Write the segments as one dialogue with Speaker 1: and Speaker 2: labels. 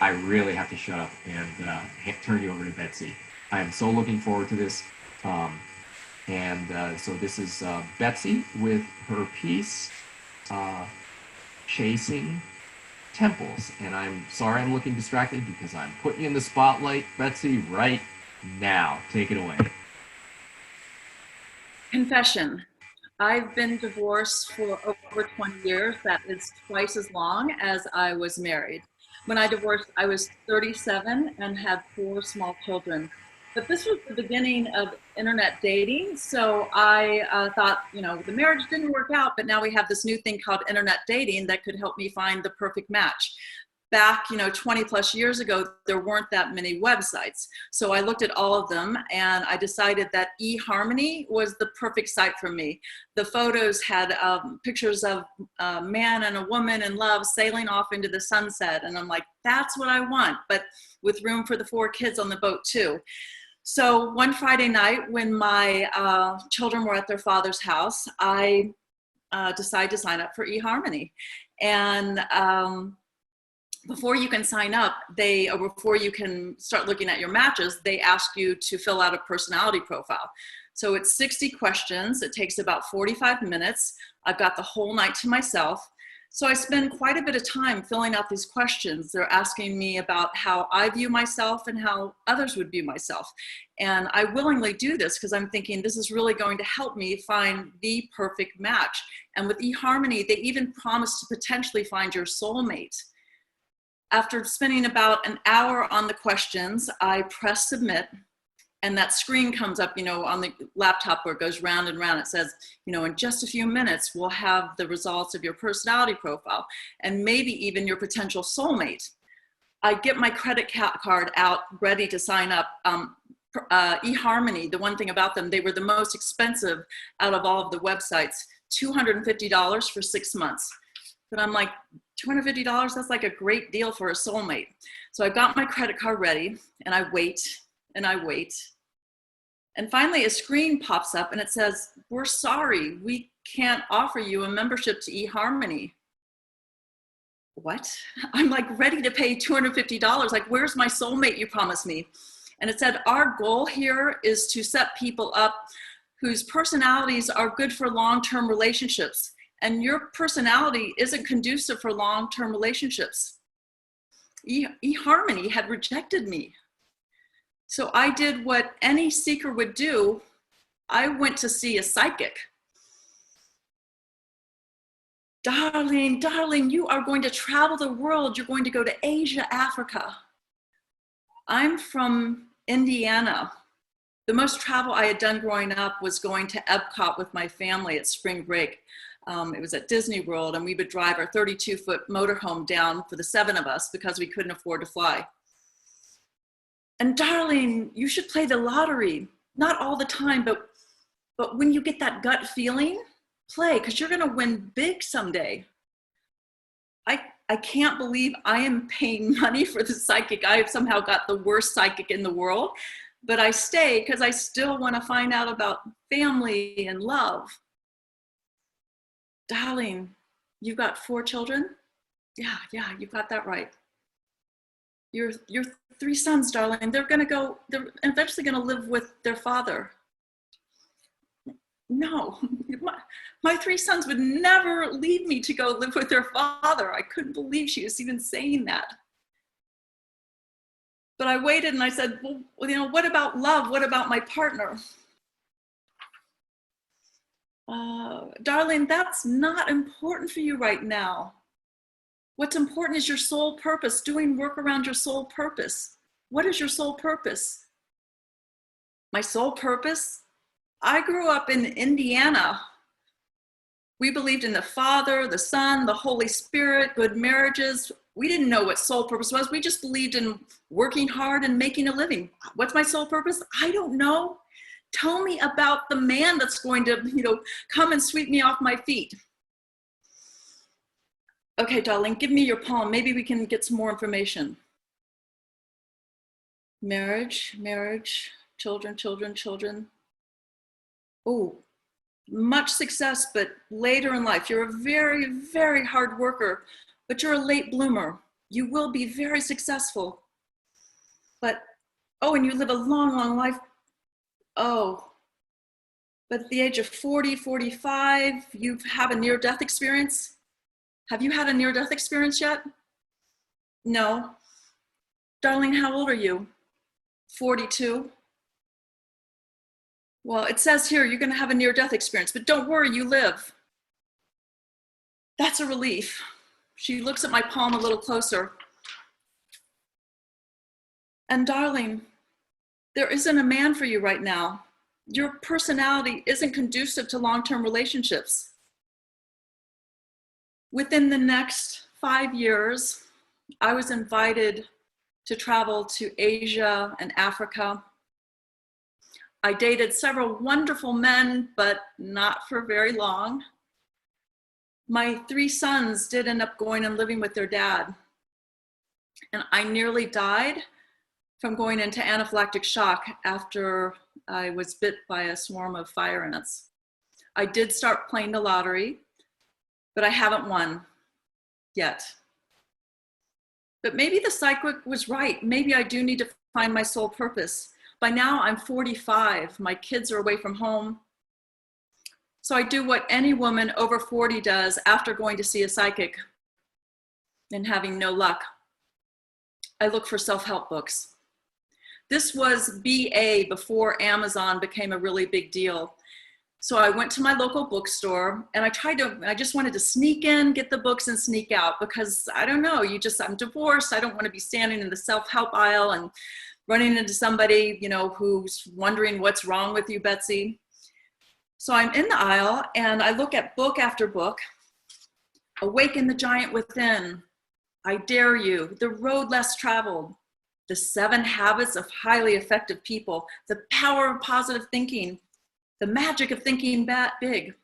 Speaker 1: I really have to shut up and turn you over to Betsy. I am so looking forward to this. Um, so this is Betsy with her piece, uh, Chasing Temples. And I'm sorry I'm looking distracted because I'm putting you in the spotlight, Betsy, right now. Take it away.
Speaker 2: Confession. I've been divorced for over 20 years. That is twice as long as I was married. When I divorced, I was 37 and had four small children. But this was the beginning of internet dating. So I thought, the marriage didn't work out, but now we have this new thing called internet dating that could help me find the perfect match. Back 20 plus years ago, there weren't that many websites. So I looked at all of them and I decided that eHarmony was the perfect site for me. The photos had pictures of a man and a woman in love sailing off into the sunset. And I'm like, that's what I want, but with room for the four kids on the boat too. So one Friday night when my children were at their father's house, I decided to sign up for eHarmony. And before you can sign up, or before you can start looking at your matches, they ask you to fill out a personality profile. So it's 60 questions. It takes about 45 minutes. I've got the whole night to myself. So I spend quite a bit of time filling out these questions. They're asking me about how I view myself and how others would view myself. And I willingly do this because I'm thinking this is really going to help me find the perfect match. And with eHarmony, they even promise to potentially find your soulmate. After spending about an hour on the questions, I press submit, and that screen comes up, on the laptop where it goes round and round. It says, in just a few minutes, we'll have the results of your personality profile and maybe even your potential soulmate. I get my credit card out, ready to sign up. eHarmony, the one thing about them, they were the most expensive out of all of the websites, $250 for 6 months. But I'm like, $250, that's like a great deal for a soulmate. So I got my credit card ready and I wait and I wait. And finally a screen pops up and it says, we're sorry, we can't offer you a membership to eHarmony. What? I'm like ready to pay $250. Like, where's my soulmate you promised me? And it said, our goal here is to set people up whose personalities are good for long-term relationships. And your personality isn't conducive for long-term relationships. eHarmony had rejected me. So I did what any seeker would do. I went to see a psychic. Darling, you are going to travel the world. You're going to go to Asia, Africa. I'm from Indiana. The most travel I had done growing up was going to Epcot with my family at spring break. It was at Disney World, and we would drive our 32-foot motorhome down for the 7 of us because we couldn't afford to fly. And darling, you should play the lottery. Not all the time, but when you get that gut feeling, play, because you're going to win big someday. I can't believe I am paying money for the psychic. I have somehow got the worst psychic in the world, but I stay because I still want to find out about family and love. Darling, you've got 4 children? Yeah, you've got that right. Your 3 sons, darling, they're eventually gonna live with their father. No, my 3 sons would never leave me to go live with their father. I couldn't believe she was even saying that. But I waited and I said, well, what about love? What about my partner? Darling, that's not important for you right now. What's important is your soul purpose, doing work around your soul purpose. What is your soul purpose? My soul purpose? I grew up in Indiana. We believed in the Father, the Son, the Holy Spirit, good marriages. We didn't know what soul purpose was. We just believed in working hard and making a living. What's my soul purpose? I don't know. Tell me about the man that's going to, come and sweep me off my feet. Okay, darling, give me your palm. Maybe we can get some more information. Marriage, children. Oh, much success, but later in life. You're a very, very hard worker, but you're a late bloomer. You will be very successful. But, oh, and you live a long, long life. Oh, but at the age of 40, 45, you have a near-death experience. Have you had a near-death experience yet? No. Darling, how old are you? 42. Well, it says here you're going to have a near-death experience, but don't worry, you live. That's a relief. She looks at my palm a little closer. And darling, there isn't a man for you right now. Your personality isn't conducive to long-term relationships. Within the next 5 years, I was invited to travel to Asia and Africa. I dated several wonderful men, but not for very long. My 3 sons did end up going and living with their dad. And I nearly died from going into anaphylactic shock after I was bit by a swarm of fire ants. I did start playing the lottery, but I haven't won yet. But maybe the psychic was right. Maybe I do need to find my soul purpose. By now I'm 45, my kids are away from home. So I do what any woman over 40 does after going to see a psychic and having no luck. I look for self-help books. This was BA before Amazon became a really big deal. So I went to my local bookstore and I just wanted to sneak in, get the books and sneak out because I don't know, I'm divorced. I don't want to be standing in the self-help aisle and running into somebody, who's wondering what's wrong with you, Betsy. So I'm in the aisle and I look at book after book. Awaken the Giant Within, I Dare You, The Road Less Traveled, The 7 Habits of Highly Effective People, The Power of Positive Thinking, The Magic of Thinking Big.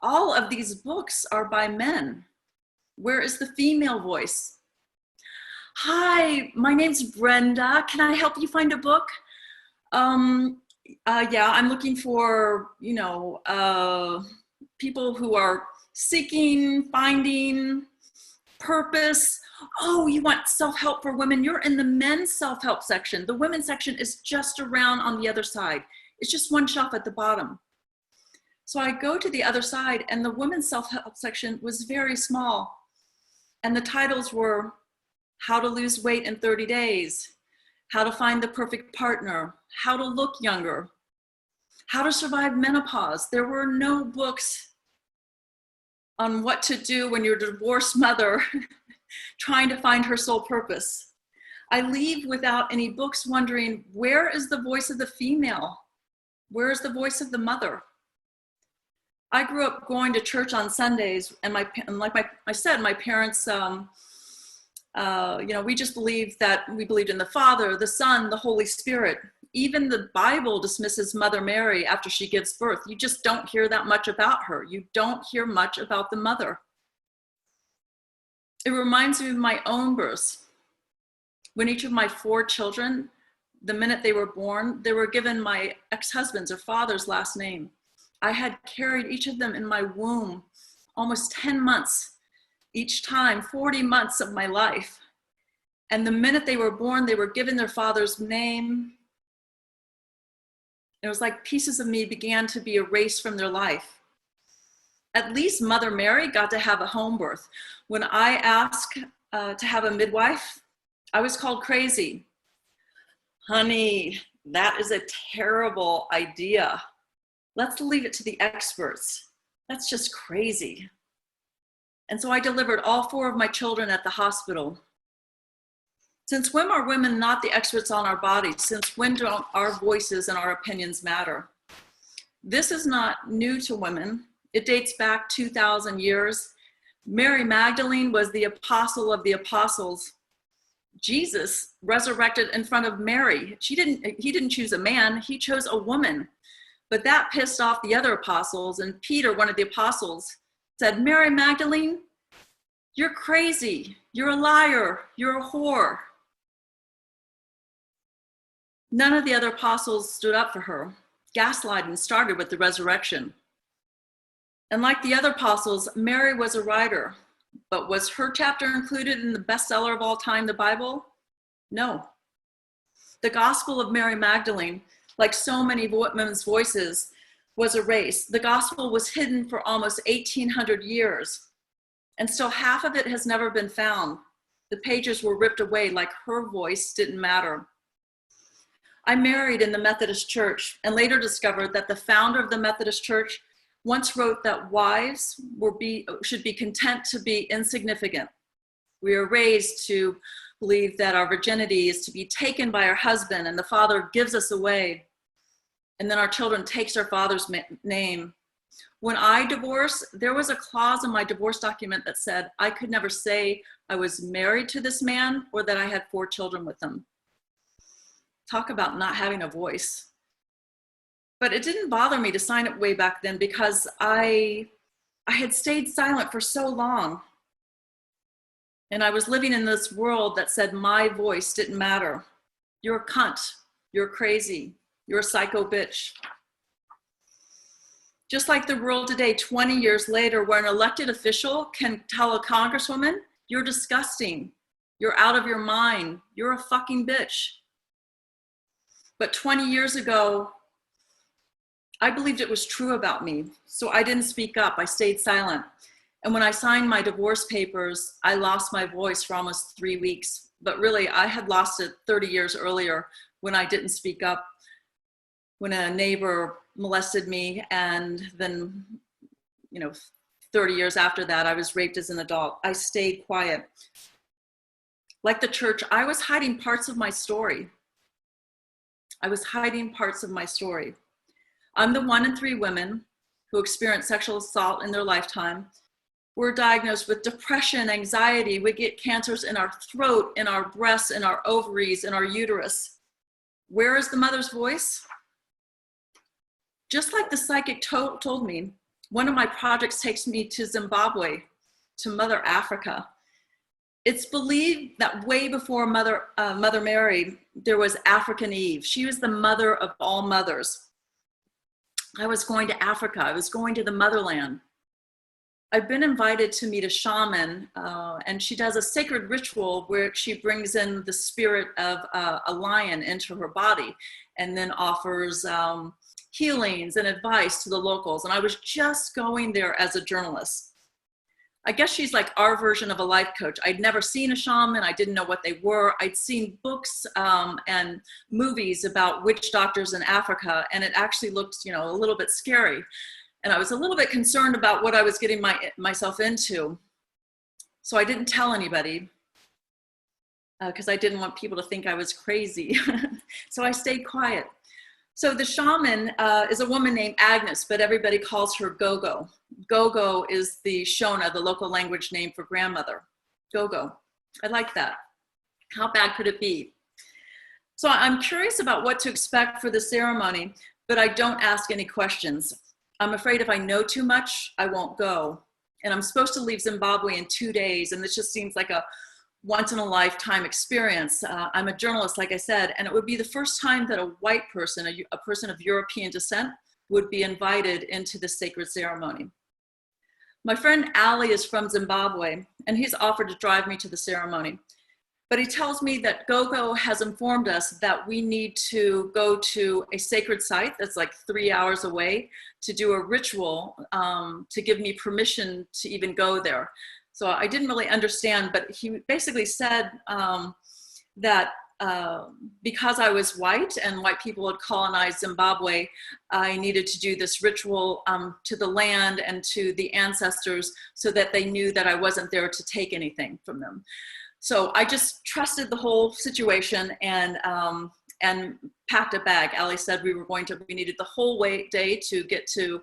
Speaker 2: All of these books are by men. Where is the female voice? Hi, my name's Brenda. Can I help you find a book? Yeah, I'm looking for, people who are seeking, finding purpose. Oh, you want self-help for women? You're in the men's self-help section. The women's section is just around on the other side. It's just one shelf at the bottom. So I go to the other side and the women's self-help section was very small. And the titles were How to Lose Weight in 30 Days, How to Find the Perfect Partner, How to Look Younger, How to Survive Menopause. There were no books on what to do when you're a divorced mother trying to find her soul purpose. I leave without any books wondering, where is the voice of the female? Where is the voice of the mother? I grew up going to church on Sundays, and like I said, my parents, we just believed in the Father, the Son, the Holy Spirit. Even the Bible dismisses Mother Mary after she gives birth. You just don't hear that much about her. You don't hear much about the mother. It reminds me of my own birth. When each of my 4 children, the minute they were born, they were given my ex-husband's or father's last name. I had carried each of them in my womb almost 10 months each time, 40 months of my life. And the minute they were born, they were given their father's name. It was like pieces of me began to be erased from their life. At least Mother Mary got to have a home birth. When I asked to have a midwife, I was called crazy. Honey, that is a terrible idea. Let's leave it to the experts. That's just crazy. And so I delivered all 4 of my children at the hospital. Since when are women not the experts on our bodies? Since when don't our voices and our opinions matter? This is not new to women. It dates back 2,000 years. Mary Magdalene was the apostle of the apostles. Jesus resurrected in front of Mary. He didn't choose a man, he chose a woman. But that pissed off the other apostles, and Peter, one of the apostles, said, Mary Magdalene, you're crazy, you're a liar, you're a whore. None of the other apostles stood up for her. Gaslighting started with the resurrection. And like the other apostles, Mary was a writer, But was her chapter included in the bestseller of all time, the Bible? No. The Gospel of Mary Magdalene, like so many women's voices, was erased. The Gospel was hidden for almost 1,800 years, and still half of it has never been found. The pages were ripped away like her voice didn't matter. I married in the Methodist Church and later discovered that the founder of the Methodist Church once wrote that wives should be content to be insignificant. We are raised to believe that our virginity is to be taken by our husband and the father gives us away. And then our children takes our father's name. When I divorced, there was a clause in my divorce document that said I could never say I was married to this man or that I had 4 children with him. Talk about not having a voice. But it didn't bother me to sign it way back then because I had stayed silent for so long. And I was living in this world that said my voice didn't matter. You're a cunt. You're crazy. You're a psycho bitch. Just like the world today, 20 years later, where an elected official can tell a congresswoman, you're disgusting. You're out of your mind. You're a fucking bitch. But 20 years ago, I believed it was true about me. So I didn't speak up. I stayed silent. And when I signed my divorce papers, I lost my voice for almost 3 weeks. But really, I had lost it 30 years earlier when I didn't speak up, when a neighbor molested me. And then, 30 years after that, I was raped as an adult. I stayed quiet. Like the church, I was hiding parts of my story. I'm the 1 in 3 women who experience sexual assault in their lifetime. We're diagnosed with depression, anxiety. We get cancers in our throat, in our breasts, in our ovaries, in our uterus. Where is the mother's voice? Just like the psychic told me, one of my projects takes me to Zimbabwe, to Mother Africa. It's believed that way before Mother Mary, there was African Eve. She was the mother of all mothers. I was going to Africa. I was going to the motherland. I've been invited to meet a shaman, and she does a sacred ritual where she brings in the spirit of a lion into her body and then offers healings and advice to the locals. And I was just going there as a journalist. I guess she's like our version of a life coach. I'd never seen a shaman. I didn't know what they were. I'd seen books and movies about witch doctors in Africa, and it actually looked, a little bit scary. And I was a little bit concerned about what I was getting myself into. So I didn't tell anybody because I didn't want people to think I was crazy. So I stayed quiet. So the shaman is a woman named Agnes, but everybody calls her Gogo. Gogo is the Shona, the local language name for grandmother. Gogo. I like that. How bad could it be? So I'm curious about what to expect for the ceremony, but I don't ask any questions. I'm afraid if I know too much, I won't go. And I'm supposed to leave Zimbabwe in 2 days, and this just seems like a once-in-a-lifetime experience. I'm a journalist, like I said, and it would be the first time that a white person, a person of European descent, would be invited into the sacred ceremony. My friend Ali is from Zimbabwe, and he's offered to drive me to the ceremony. But he tells me that Gogo has informed us that we need to go to a sacred site that's like 3 hours away to do a ritual to give me permission to even go there. So I didn't really understand, but he basically said that because I was white and white people had colonized Zimbabwe, I needed to do this ritual to the land and to the ancestors so that they knew that I wasn't there to take anything from them. So I just trusted the whole situation and packed a bag. Ali said we needed the whole day to get to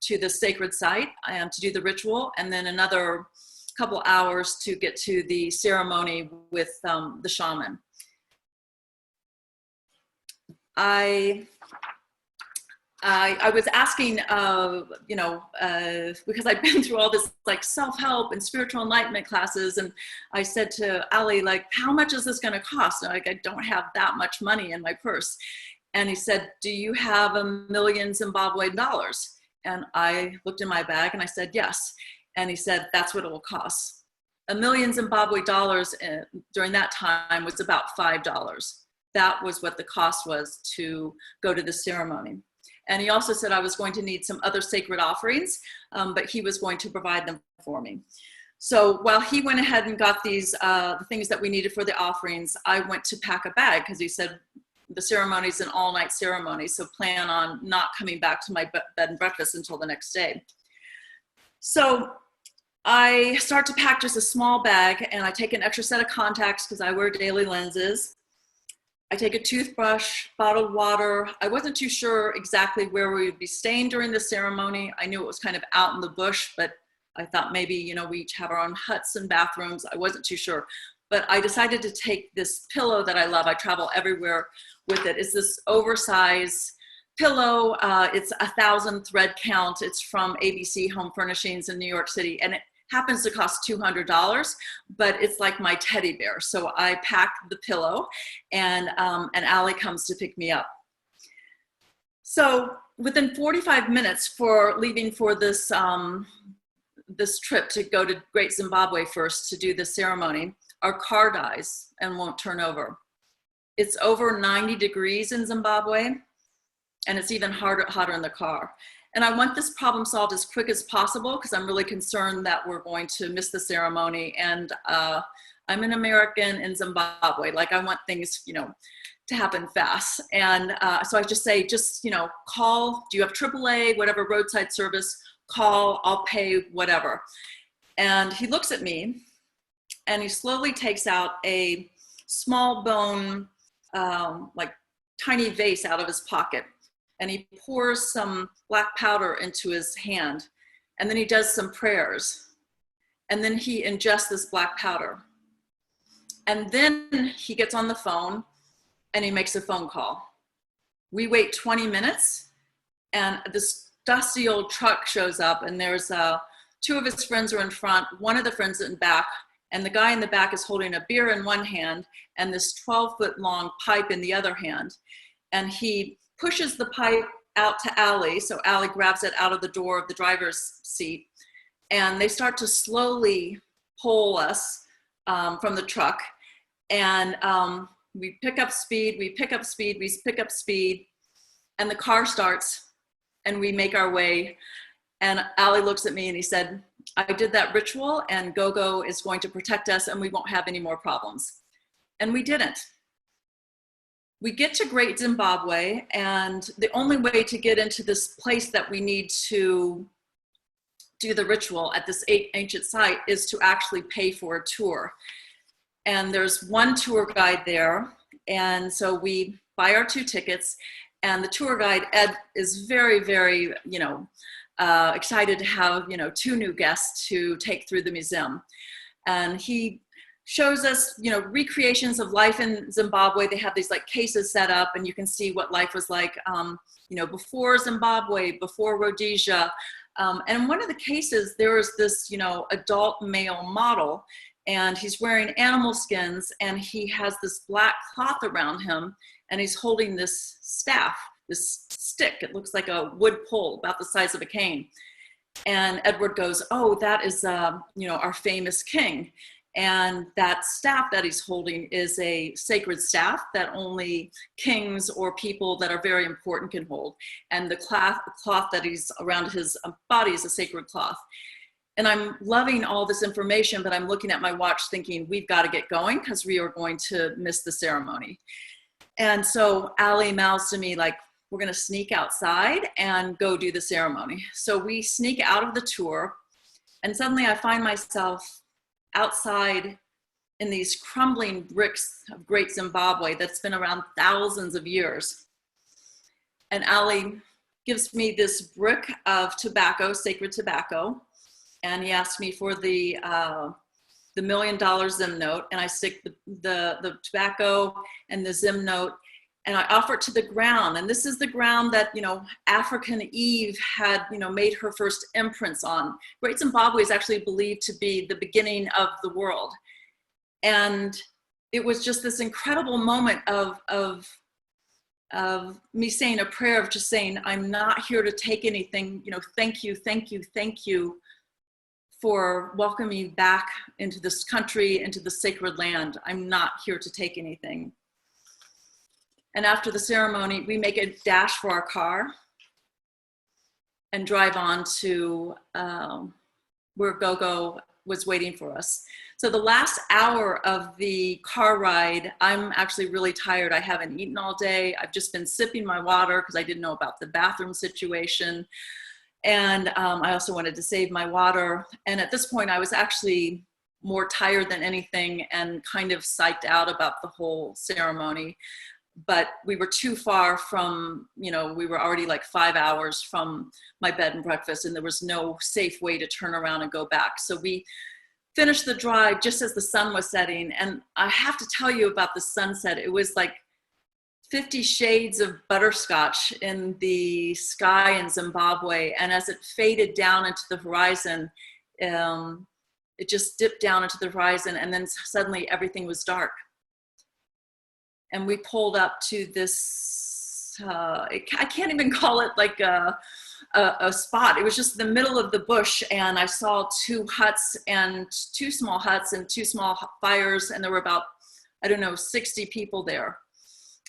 Speaker 2: the sacred site and to do the ritual, and then another couple hours to get to the ceremony with the shaman. I was asking, because I've been through all this like self-help and spiritual enlightenment classes, and I said to Ali, like, how much is this going to cost? And like, I don't have that much money in my purse. And he said, do you have $1 million Zimbabwean dollars? And I looked in my bag and I said, yes. And he said, that's what it will cost. a million Zimbabwe dollars during that time was about $5. That was what the cost was to go to the ceremony. And he also said I was going to need some other sacred offerings, but he was going to provide them for me. So while he went ahead and got these things that we needed for the offerings, I went to pack a bag because he said the ceremony is an all-night ceremony, so plan on not coming back to my bed and breakfast until the next day. So I start to pack just a small bag, and I take an extra set of contacts because I wear daily lenses. I take a toothbrush, bottled water. I wasn't too sure exactly where we would be staying during the ceremony. I knew it was kind of out in the bush, but I thought maybe, you know, we each have our own huts and bathrooms. I wasn't too sure. But I decided to take this pillow that I love. I travel everywhere with it. It's this oversized pillow. It's 1,000 thread count. It's from ABC Home Furnishings in New York City. And it happens to cost $200, but it's like my teddy bear. So I packed the pillow, and Allie comes to pick me up. So within 45 minutes for leaving for this, this trip to go to Great Zimbabwe first to do the ceremony, our car dies and won't turn over. It's over 90 degrees in Zimbabwe, and it's even hotter in the car. And I want this problem solved as quick as possible because I'm really concerned that we're going to miss the ceremony. And I'm an American in Zimbabwe. Like, I want things, you know, to happen fast. And so I just say, you know, call. Do you have AAA, whatever roadside service? Call, I'll pay, whatever. And he looks at me, and he slowly takes out a small bone, like tiny vase out of his pocket. And he pours some black powder into his hand. And then he does some prayers. And then he ingests this black powder. And then he gets on the phone and he makes a phone call. We wait 20 minutes, and this dusty old truck shows up, and there's two of his friends are in front, one of the friends in back, and the guy in the back is holding a beer in one hand and this 12-foot long pipe in the other hand. And he pushes the pipe out to Allie, so Allie grabs it out of the door of the driver's seat, and they start to slowly pull us from the truck. And we pick up speed, we pick up speed, we pick up speed, and the car starts, and we make our way. And Allie looks at me and he said, I did that ritual, and Gogo is going to protect us, and we won't have any more problems. And we didn't. We get to Great Zimbabwe, and the only way to get into this place that we need to do the ritual at this ancient site is to actually pay for a tour. And there's one tour guide there. And so we buy our 2 tickets, and the tour guide, Ed, is very, very, you know, excited to have, you know, 2 new guests to take through the museum. And he shows us, you know, recreations of life in Zimbabwe. They have these like cases set up, and you can see what life was like, you know, before Zimbabwe, before Rhodesia. And one of the cases, there was this, you know, adult male model, and he's wearing animal skins, and he has this black cloth around him, and he's holding this staff, this stick. It looks like a wood pole about the size of a cane. And Edward goes, oh, that is, you know, our famous king. And that staff that he's holding is a sacred staff that only kings or people that are very important can hold. And the cloth that he's around his body is a sacred cloth. And I'm loving all this information, but I'm looking at my watch thinking, we've got to get going because we are going to miss the ceremony. And so Allie mouths to me, like, we're going to sneak outside and go do the ceremony. So we sneak out of the tour, and suddenly I find myself outside in these crumbling bricks of Great Zimbabwe that's been around thousands of years. And Allie gives me this brick of tobacco, sacred tobacco, and he asked me for the $1 million Zim note, and I stick the tobacco and the Zim note, and I offer it to the ground. And this is the ground that, you know, African Eve had, you know, made her first imprints on. Great Zimbabwe is actually believed to be the beginning of the world. And it was just this incredible moment of me saying a prayer of just saying, I'm not here to take anything, you know, thank you, thank you, thank you for welcoming me back into this country, into the sacred land. I'm not here to take anything. And after the ceremony, we make a dash for our car and drive on to where Gogo was waiting for us. So the last hour of the car ride, I'm actually really tired. I haven't eaten all day. I've just been sipping my water because I didn't know about the bathroom situation. And I also wanted to save my water. And at this point, I was actually more tired than anything and kind of psyched out about the whole ceremony. But we were too far from, we were already like 5 hours from my bed and breakfast, and there was no safe way to turn around and go back. So we finished the drive just as the sun was setting. And I have to tell you about the sunset. It was like 50 shades of butterscotch in the sky in Zimbabwe. And as it faded down into the horizon, it just dipped down into the horizon, and then suddenly everything was dark. And we pulled up to this, I can't even call it like a spot. It was just the middle of the bush, and I saw two small huts and two small fires, and there were about, 60 people there.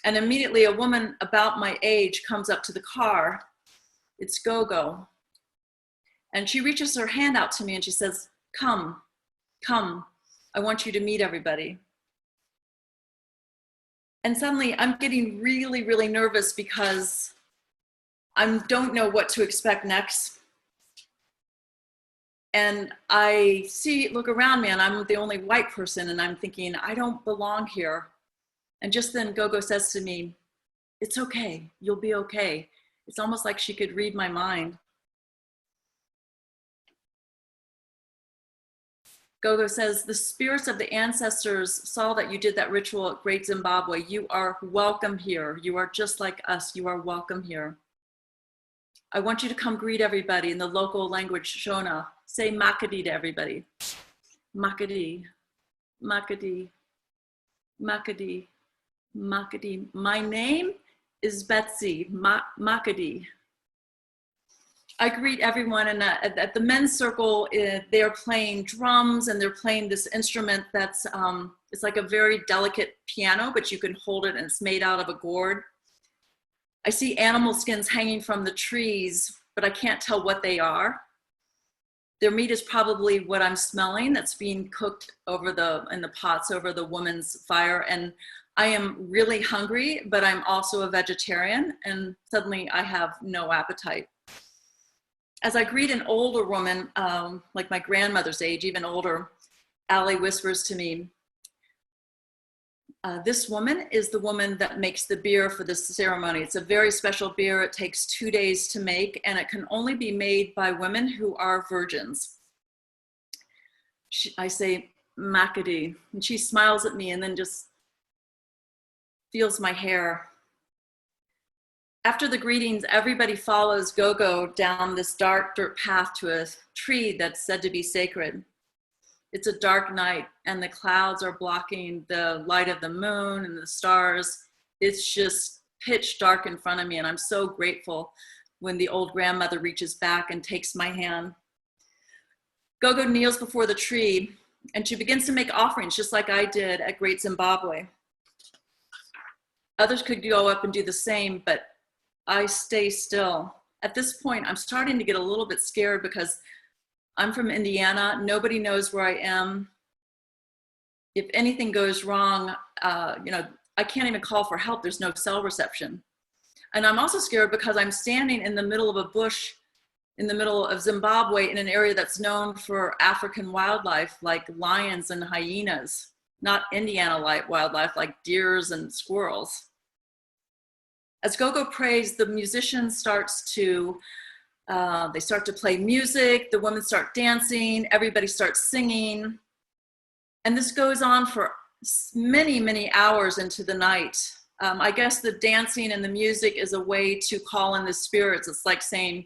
Speaker 2: And immediately a woman about my age comes up to the car. It's Gogo. And she reaches her hand out to me and she says, come, I want you to meet everybody. And suddenly I'm getting really, really nervous because I don't know what to expect next. And I look around me, and I'm the only white person, and I'm thinking, I don't belong here. And just then Gogo says to me, it's okay, you'll be okay. It's almost like she could read my mind. Gogo says, the spirits of the ancestors saw that you did that ritual at Great Zimbabwe. You are welcome here. You are just like us. You are welcome here. I want you to come greet everybody in the local language, Shona. Say Makadi to everybody. Makadi, Makadi, Makadi, Makadi. My name is Betsy, Makadi. I greet everyone, and at the men's circle, they're playing drums, and they're playing this instrument that's, it's like a very delicate piano, but you can hold it, and it's made out of a gourd. I see animal skins hanging from the trees, but I can't tell what they are. Their meat is probably what I'm smelling that's being cooked in the pots over the woman's fire. And I am really hungry, but I'm also a vegetarian, and suddenly I have no appetite. As I greet an older woman, like my grandmother's age, even older, Allie whispers to me, this woman is the woman that makes the beer for this ceremony. It's a very special beer. It takes 2 days to make, and it can only be made by women who are virgins. I say, Makadi, and she smiles at me and then just feels my hair. After the greetings, everybody follows Gogo down this dark dirt path to a tree that's said to be sacred. It's a dark night, and the clouds are blocking the light of the moon and the stars. It's just pitch dark in front of me, and I'm so grateful when the old grandmother reaches back and takes my hand. Gogo kneels before the tree, and she begins to make offerings, just like I did at Great Zimbabwe. Others could go up and do the same, but I stay still. At this point, I'm starting to get a little bit scared because I'm from Indiana. Nobody knows where I am. If anything goes wrong, I can't even call for help. There's no cell reception. And I'm also scared because I'm standing in the middle of a bush in the middle of Zimbabwe in an area that's known for African wildlife like lions and hyenas, not Indiana wildlife like deers and squirrels. As Gogo prays, the musician starts to play music, the women start dancing, everybody starts singing. And this goes on for many, many hours into the night. I guess the dancing and the music is a way to call in the spirits. It's like saying,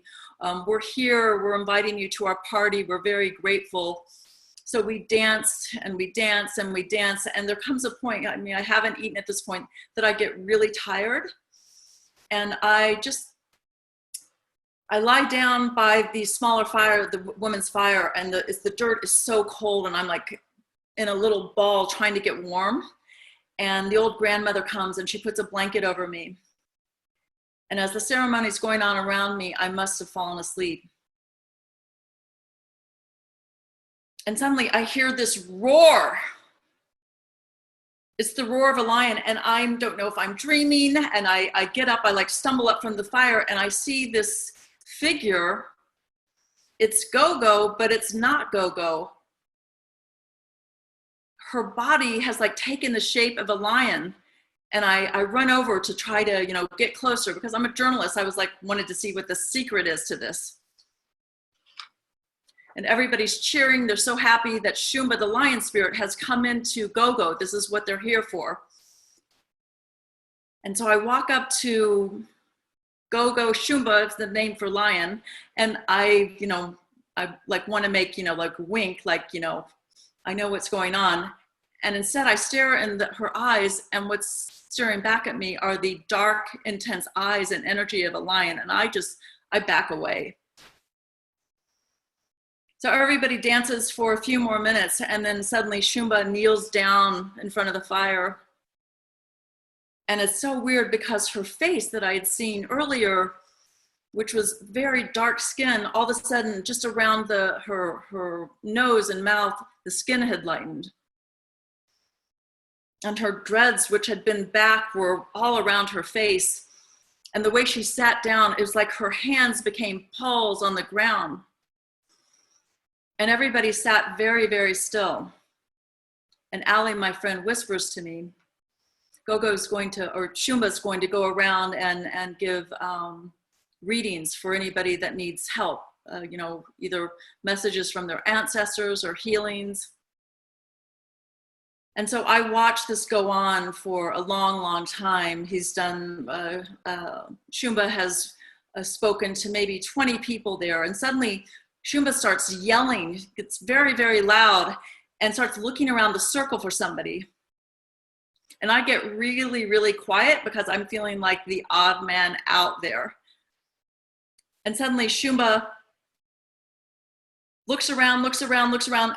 Speaker 2: we're here, we're inviting you to our party, we're very grateful. So we danced and we dance and we dance. And there comes a point, I haven't eaten at this point, that I get really tired. And I just I lie down by the smaller fire, the woman's fire, and the dirt is so cold, and I'm like in a little ball trying to get warm. And the old grandmother comes and she puts a blanket over me. And as the ceremony is going on around me, I must have fallen asleep. And suddenly I hear this roar. It's the roar of a lion, and I don't know if I'm dreaming, and I get up, I like stumble up from the fire, and I see this figure. It's Go-Go, but it's not Go-Go. Her body has like taken the shape of a lion, and I run over to try to, you know, get closer because I'm a journalist. I was like, wanted to see what the secret is to this. And everybody's cheering. They're so happy that Shumba, the lion spirit, has come into Go-Go. This is what they're here for. And so I walk up to Go-Go. Shumba is the name for lion. And I like want to make, like wink, like, I know what's going on. And instead I stare in her eyes, and what's staring back at me are the dark, intense eyes and energy of a lion. And I back away. So everybody dances for a few more minutes, and then suddenly Shumba kneels down in front of the fire. And it's so weird because her face that I had seen earlier, which was very dark skin, all of a sudden just around her nose and mouth, the skin had lightened. And her dreads, which had been back, were all around her face. And the way she sat down, it was like her hands became paws on the ground. And everybody sat very, very still. And Allie, my friend, whispers to me, Shumba's going to go around and give readings for anybody that needs help, either messages from their ancestors or healings. And so I watched this go on for a long, long time. He's done, Shumba has spoken to maybe 20 people there, and suddenly Shumba starts yelling, gets very, very loud, and starts looking around the circle for somebody. And I get really, really quiet because I'm feeling like the odd man out there. And suddenly Shumba looks around,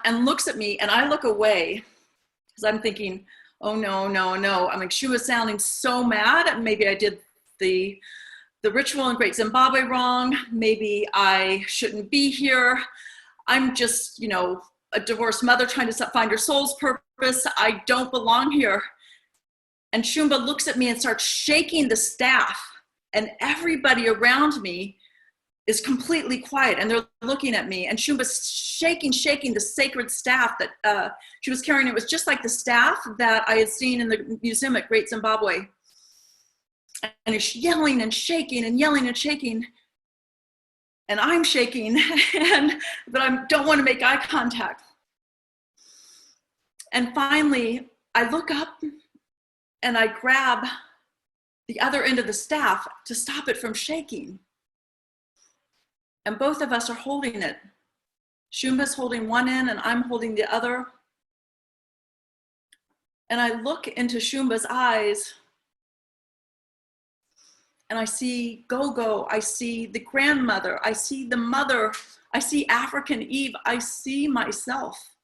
Speaker 2: and looks at me, and I look away because I'm thinking, oh no, no, no. I mean, Shumba's sounding so mad. Maybe I did the ritual in Great Zimbabwe wrong. Maybe I shouldn't be here. I'm just, a divorced mother trying to find her soul's purpose. I don't belong here. And Shumba looks at me and starts shaking the staff, and everybody around me is completely quiet, and they're looking at me, and Shumba's shaking the sacred staff that she was carrying. It was just like the staff that I had seen in the museum at Great Zimbabwe. And it's yelling and shaking and yelling and shaking. And I'm shaking, but I don't want to make eye contact. And finally, I look up and I grab the other end of the staff to stop it from shaking. And both of us are holding it. Shumba's holding one end and I'm holding the other. And I look into Shumba's eyes, and I see Go-Go, I see the grandmother, I see the mother, I see African Eve, I see myself.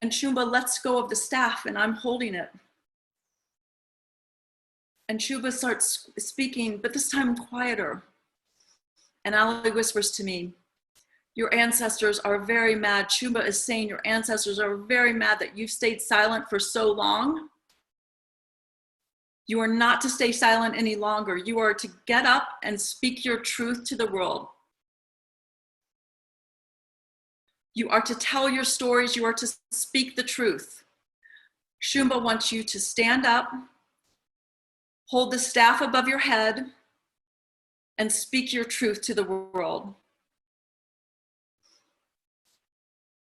Speaker 2: And Shumba lets go of the staff, and I'm holding it. And Shumba starts speaking, but this time quieter. And Ali whispers to me, your ancestors are very mad. Shumba is saying your ancestors are very mad that you've stayed silent for so long. You are not to stay silent any longer. You are to get up and speak your truth to the world. You are to tell your stories. You are to speak the truth. Shumba wants you to stand up, hold the staff above your head, and speak your truth to the world.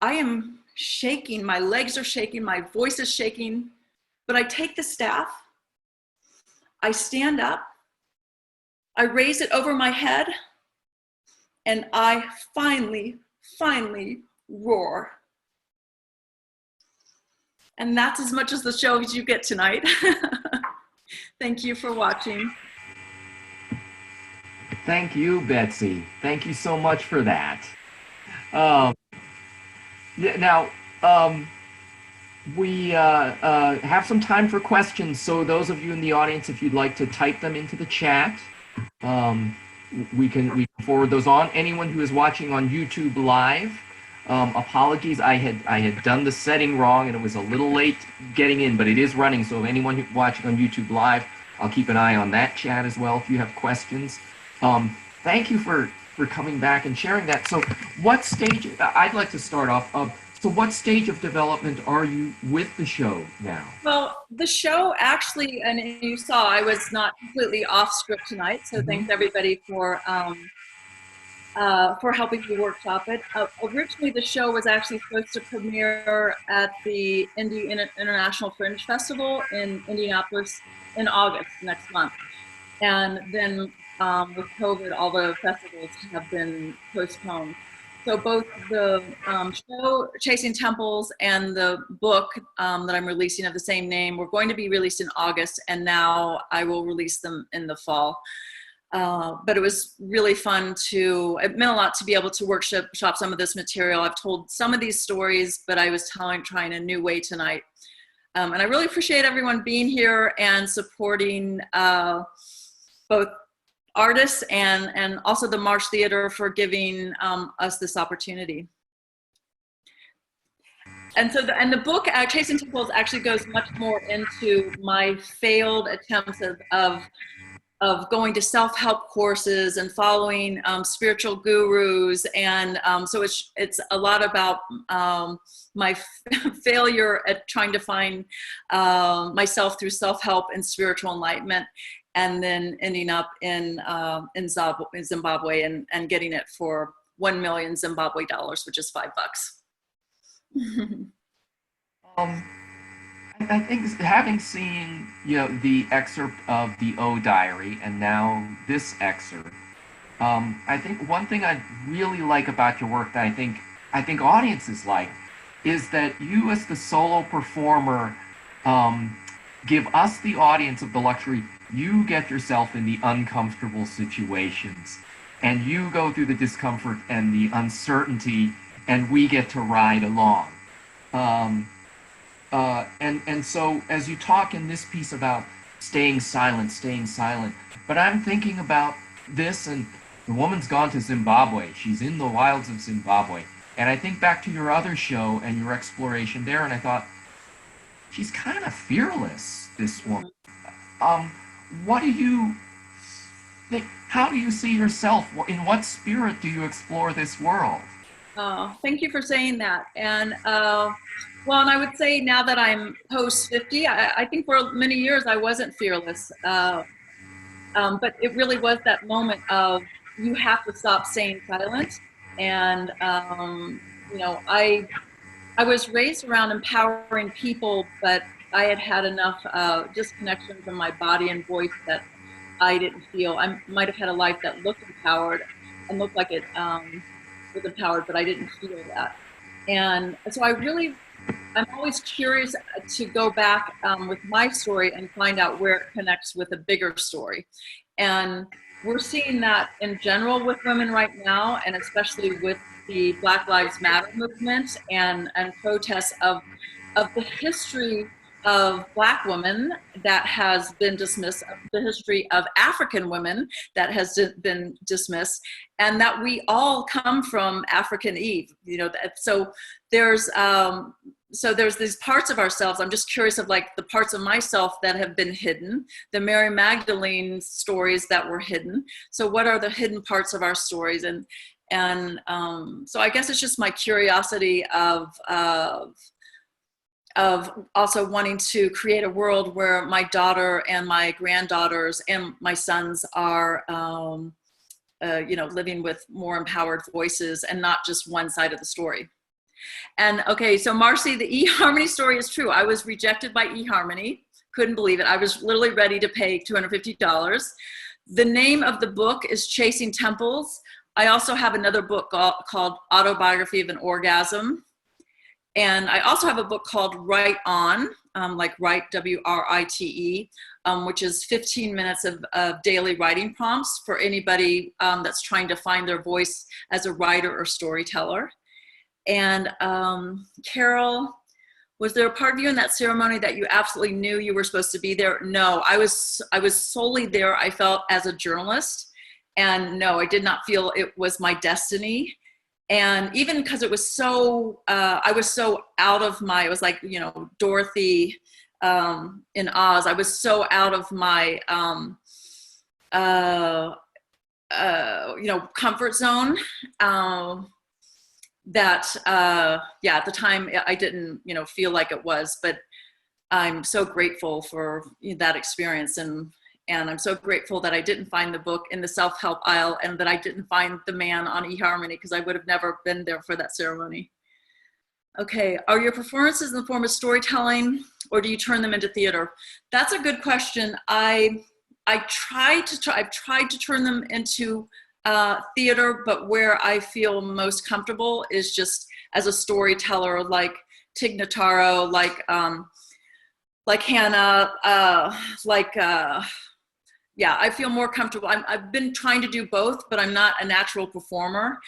Speaker 2: I am shaking. My legs are shaking. My voice is shaking. But I take the staff. I stand up, I raise it over my head, and I finally roar. And that's as much as the show as you get tonight. Thank you for watching.
Speaker 1: Thank you, Betsy. Thank you so much for that. Um, yeah, now, um, we have some time for questions, so those of you in the audience, if you'd like to type them into the chat, um, we can forward those on. Anyone who is watching on YouTube live, apologies, I had done the setting wrong and it was a little late getting in, but it is running. So anyone watching on YouTube live, I'll keep an eye on that chat as well if you have questions. Thank you for coming back and sharing that. So, what stage? I'd like to start off. So, what stage of development are you with the show now?
Speaker 2: Well, the show actually, and you saw I was not completely off script tonight, so
Speaker 1: Mhm.
Speaker 2: thanks everybody for helping me workshop it. Originally, the show was actually supposed to premiere at the International Fringe Festival in Indianapolis in August next month. And then with COVID, all the festivals have been postponed. So both the show Chasing Temples and the book that I'm releasing of the same name were going to be released in August, and now I will release them in the fall. But it was really fun it meant a lot to be able to workshop some of this material. I've told some of these stories, but I was trying a new way tonight. And I really appreciate everyone being here and supporting both artists and also the Marsh Theater for giving us this opportunity. And so the book, Chasing Temples, actually goes much more into my failed attempts of going to self-help courses and following spiritual gurus. And so it's a lot about my failure at trying to find myself through self-help and spiritual enlightenment, and then ending up in Zimbabwe and getting it for 1 million Zimbabwe dollars, which is $5.
Speaker 1: Um, I think having seen the excerpt of the O Diary and now this excerpt, I think one thing I really like about your work that I think audiences like is that you as the solo performer give us the audience of the luxury. You get yourself in the uncomfortable situations, and you go through the discomfort and the uncertainty, and we get to ride along. Um, and so as you talk in this piece about staying silent, but I'm thinking about this, and the woman's gone to Zimbabwe. She's in the wilds of Zimbabwe. And I think back to your other show and your exploration there, and I thought, she's kind of fearless, this woman. Um, what do you think? How do you see yourself? In what spirit do you explore this world?
Speaker 2: Oh, thank you for saying that. And well, and I would say now that I'm post 50, I think for many years I wasn't fearless. But it really was that moment of you have to stop staying silent. And I was raised around empowering people, but I had had enough disconnection from my body and voice that I didn't feel. I might have had a life that looked empowered and looked like it was empowered, but I didn't feel that. And so I'm always curious to go back with my story and find out where it connects with a bigger story. And we're seeing that in general with women right now, and especially with the Black Lives Matter movement and protests of the history of Black women that has been dismissed, the history of African women that has been dismissed, and that we all come from African Eve. So there's these parts of ourselves. I'm just curious of like the parts of myself that have been hidden, the Mary Magdalene stories that were hidden. So what are the hidden parts of our stories? And so I guess it's just my curiosity of also wanting to create a world where my daughter and my granddaughters and my sons are, living with more empowered voices and not just one side of the story. And okay, so Marcy, the eHarmony story is true. I was rejected by eHarmony. Couldn't believe it. I was literally ready to pay $250. The name of the book is Chasing Temples. I also have another book called Autobiography of an Orgasm. And I also have a book called Write On, like Write, W-R-I-T-E, which is 15 minutes of daily writing prompts for anybody that's trying to find their voice as a writer or storyteller. And Carol, was there a part of you in that ceremony that you absolutely knew you were supposed to be there? No, I was solely there, I felt, as a journalist. And no, I did not feel it was my destiny. And even because it was so, I was so out of my, it was like, you know, Dorothy in Oz, I was so out of my, you know, comfort zone. That yeah, at the time I didn't, you know, feel like it was, but I'm so grateful for that experience, and I'm so grateful that I didn't find the book in the self-help aisle, and that I didn't find the man on eHarmony, because I would have never been there for that ceremony. Okay, are your performances in the form of storytelling, or do you turn them into theater? That's a good question. I've tried to turn them into theater, but where I feel most comfortable is just as a storyteller, like Tig Notaro, like Hannah, yeah, I feel more comfortable. I've been trying to do both, but I'm not a natural performer.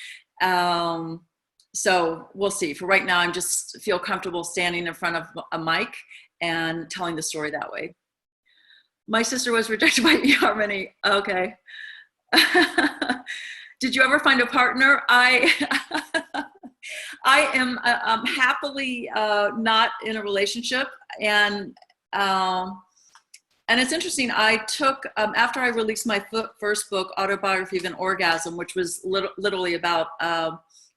Speaker 2: So we'll see. For right now, I'm just feel comfortable standing in front of a mic and telling the story that way. My sister was rejected by eHarmony. Okay. Did you ever find a partner? I am happily not in a relationship, and it's interesting. I took after I released my first book, Autobiography of an Orgasm, which was literally about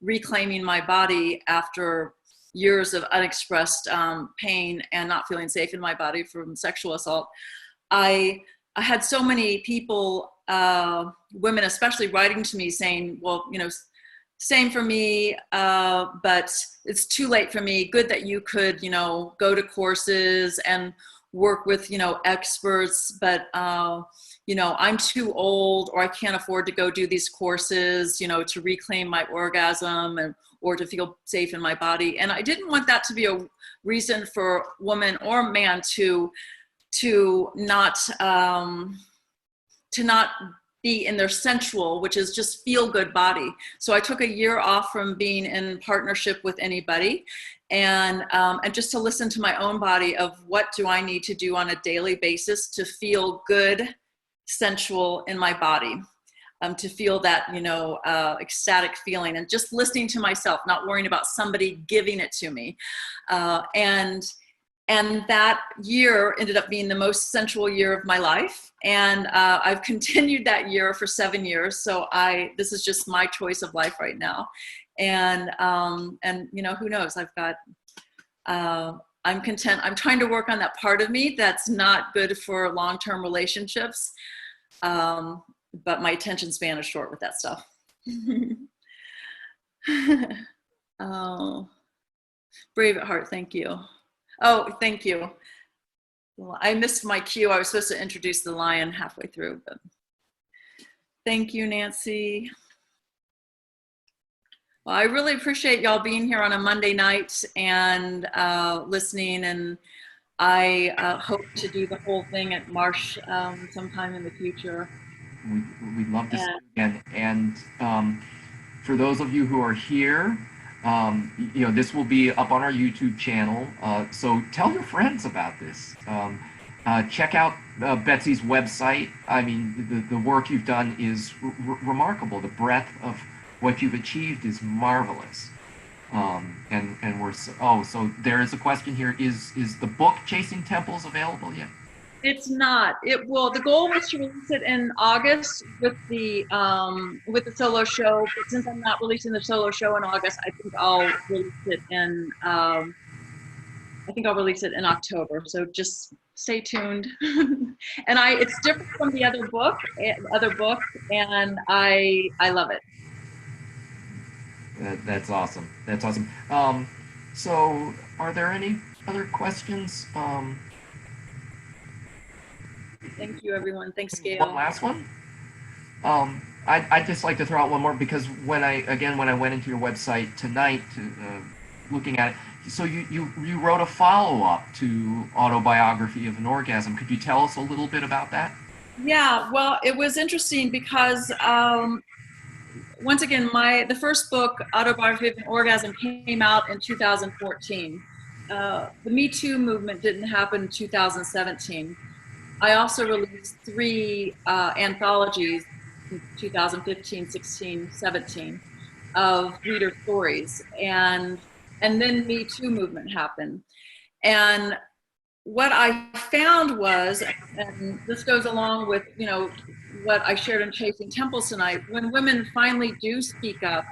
Speaker 2: reclaiming my body after years of unexpressed pain and not feeling safe in my body from sexual assault. I had so many people, women especially, writing to me saying, well, you know, same for me, but it's too late for me. Good that you could, you know, go to courses and work with, you know, experts, but, you know, I'm too old, or I can't afford to go do these courses, you know, to reclaim my orgasm or to feel safe in my body. And I didn't want that to be a reason for woman or man to not be in their sensual, which is just feel good body. So I took a year off from being in partnership with anybody, and just to listen to my own body of what do I need to do on a daily basis to feel good, sensual in my body, to feel that, you know, ecstatic feeling, and just listening to myself, not worrying about somebody giving it to me. And that year ended up being the most sensual year of my life. And I've continued that year for 7 years. So this is just my choice of life right now. And you know, who knows? I've got, I'm content. I'm trying to work on that part of me that's not good for long-term relationships. But my attention span is short with that stuff. Oh, brave at heart. Thank you. Oh, thank you. Well, I missed my cue. I was supposed to introduce the lion halfway through, but thank you, Nancy. Well, I really appreciate y'all being here on a Monday night and listening, and I hope to do the whole thing at Marsh sometime in the future.
Speaker 1: We'd love to see you again. And for those of you who are here, you know, this will be up on our YouTube channel. So tell your friends about this. Check out Betsy's website. I mean, the work you've done is remarkable. The breadth of what you've achieved is marvelous. And we're so there is a question here. Is the book Chasing Temples available yet?
Speaker 2: It's not. It will. The goal was to release it in August with the solo show. But since I'm not releasing the solo show in August, I think I'll release it in. I'll release it in October. So just stay tuned. And it's different from the other book, and I love it.
Speaker 1: That's awesome. That's awesome. So are there any other questions?
Speaker 2: Thank you, everyone. Thanks, Gail.
Speaker 1: One last one. I'd just like to throw out one more, because when I went into your website tonight to looking at it. So you wrote a follow-up to Autobiography of an Orgasm. Could you tell us a little bit about that?
Speaker 2: Yeah, well, it was interesting because once again, the first book, Autobiography of an Orgasm, came out in 2014. The Me Too movement didn't happen in 2017. I also released three anthologies in 2015, 16, 17 of reader stories, and then Me Too movement happened. And what I found was, and this goes along with, what I shared in Chasing Temples tonight, when women finally do speak up,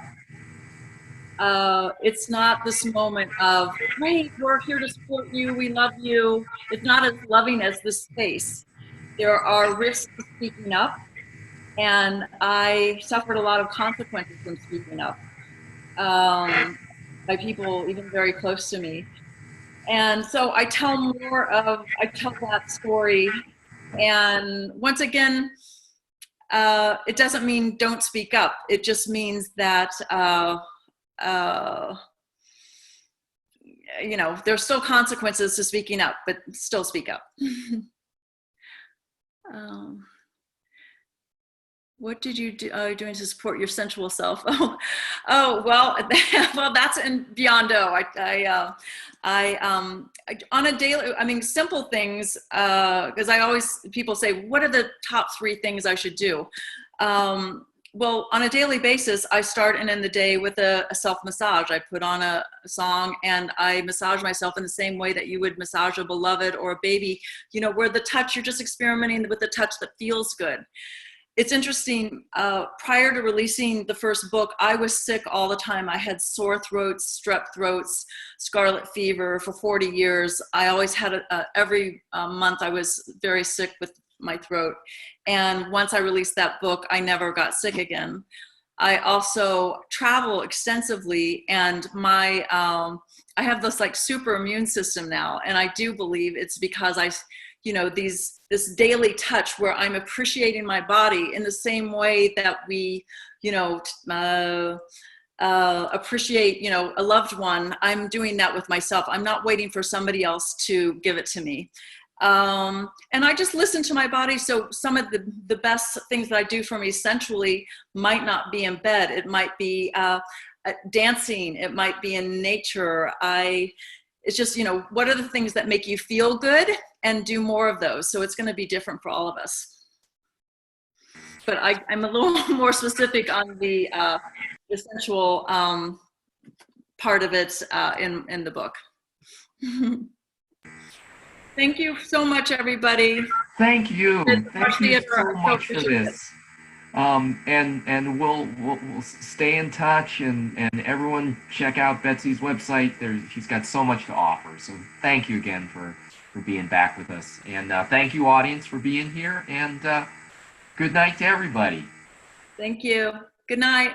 Speaker 2: it's not this moment of, great, we're here to support you, we love you. It's not as loving as this space. There are risks to speaking up, and I suffered a lot of consequences from speaking up, by people even very close to me. And so I tell that story. And once again, it doesn't mean don't speak up. It just means that, uh, there's still consequences to speaking up, but still speak up. um, what did you do? Doing to support your sensual self? Well, well, that's in Beyond O. On a daily, simple things, because people say, what are the top 3 things I should do? Well, on a daily basis, I start and end the day with a self-massage. I put on a song and I massage myself in the same way that you would massage a beloved or a baby, where the touch, you're just experimenting with the touch that feels good. It's interesting, prior to releasing the first book, I was sick all the time. I had sore throats, strep throats, scarlet fever for 40 years. I always had every month I was very sick with my throat. And once I released that book, I never got sick again. I also travel extensively, and I have this like super immune system now. And I do believe it's because this daily touch where I'm appreciating my body in the same way that we, appreciate, a loved one. I'm doing that with myself. I'm not waiting for somebody else to give it to me. And I just listen to my body. So some of the best things that I do for me sensually might not be in bed. It might be dancing. It might be in nature. It's just, what are the things that make you feel good, and do more of those. So it's going to be different for all of us. But I'm a little more specific on the sensual part of it in the book. Thank you so much, everybody.
Speaker 1: Thank you. Thank you so much for this. And we'll stay in touch, and everyone check out Betsy's website. She's got so much to offer. So thank you again for being back with us. And thank you, audience, for being here. And good night to everybody.
Speaker 2: Thank you. Good night.